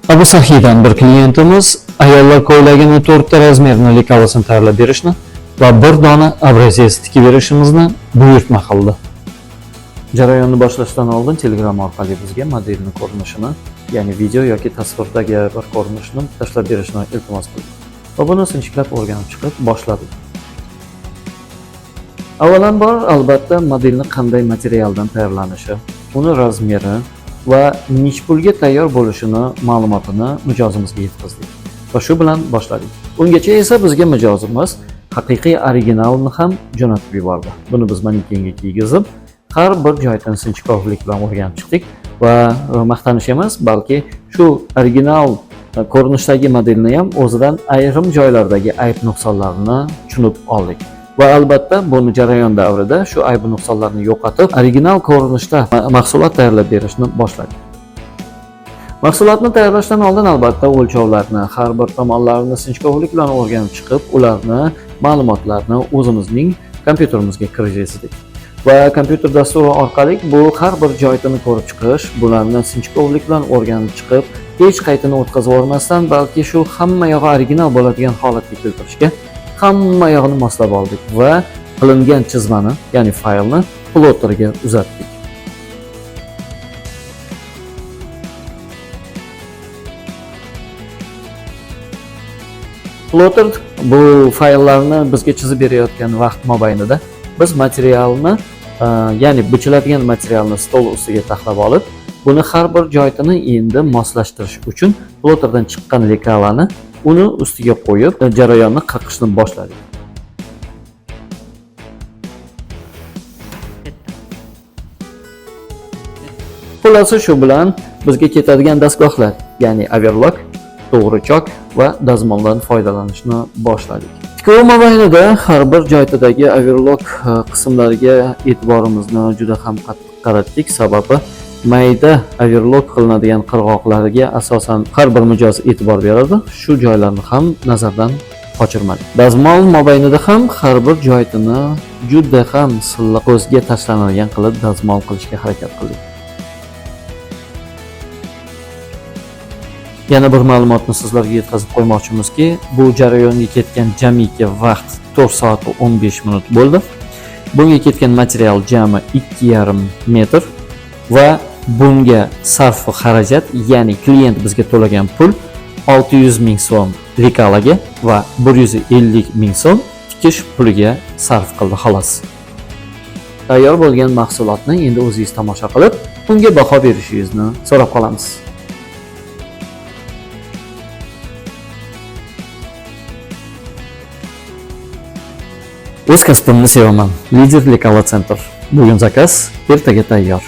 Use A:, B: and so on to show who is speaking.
A: Abu Sahidan bir klientimiz ayollar ko'ylagini 4 ta razmerni likalasini tayyorlab berishni va bir dona abrazes tikib berishimizni buyurtma qildi. Jarayonni boshlashdan oldin Telegram orqali bizga modelni ko'rinishini, ya'ni video yoki tasvirdagi bir ko'rinishni tashlab berishni iltimos qildik. Va buni sinchiklab o'rganib chiqib boshladik. Avvalambor albatta modelni qanday materialdan tayyorlanishi, uni razmeri va nech pulga tayyor bo'lishini ma'lumotini mijozimizga yetkazdik va shu bilan boshladik. Ungacha esa bizga mijozimiz haqiqiy originalni ham jo'natib yubordi. Buni biz manekenga kiygizib, har bir joydan sinchkovlik bilan o'rganib chiqdik va maqtanish emas, balki shu original ko'rinishdagi modelni ham o'zidan ayrim joylardagi ayb nuqsonlarini tushunib oldik. Va albatta buni jarayon davrida shu ayb nuqsonlarni yo'qotib, original ko'rinishda mahsulot tayyorlab berishni boshladik. Mahsulotni tayyorlashdan oldin albatta o'lchovlarni, har bir tomonlarini sinchkovlik bilan o'rganib chiqib, ularni ma'lumotlarni o'zimizning kompyuterimizga kirgizdik. Va kompyuter dasturi orqali bu har bir joyini ko'rib chiqish, bularni sinchkovlik bilan o'rganib chiqib, hech qaytini o'tkazib o'rmasdan, balki shu hamma yog'i original bo'ladigan holatga keltirishga hamma yog'ini moslab oldik va qilingan chizmani, ya'ni faylni plotterga uzatdik. Plotter bu fayllarni bizga chizib berayotgan vaqt mobaynida biz materialni, ya'ni bichiladigan materialni stol ustiga taxlab olib, buni har bir joyini endi moslashtirish uchun plotterdan chiqqan lekalani uni ustiga qo'yib, jarayonni qirqishni boshladik. Xullas shu bilan bizga ketadigan dastgohlar, ya'ni overlock, to'g'ri chok va dazmoldan foydalanishni boshladik. Tikuv mobaynida har bir joydagi overlock qismlariga e'tiborimizni juda ham qattiq qaratdik, sababi mayda overlock qilinadigan qirg'oqlarga asosan har bir mijoz e'tibor beradi. Shu joylarni ham nazardan qochirmadik. Dazmol mobaynida ham har bir joyini juda ham silliq ko'zga tashlanadigan qilib dazmol qilishga harakat qildik. Yana bir ma'lumotni sizlarga yetkazib qo'ymoqchimizki, bu jarayonga ketgan jamiki vaqt 4 soat va 15 minut bo'ldi. Bunga ketgan material jami 2,5 metr va bunga sarf xarajat, ya'ni klient bizga to'lagan pul 600 ming so'm lekalaga va 150 ming so'm tikish puliga sarf qildi xolos. Tayyor bo'lgan mahsulotni endi o'zingiz tomosha qilib, unga baho berishingizni so'rab qolamiz. O'z kasbimni sevaman. Lider Lekala Center. Bugun zakaz, ertaga tayyor.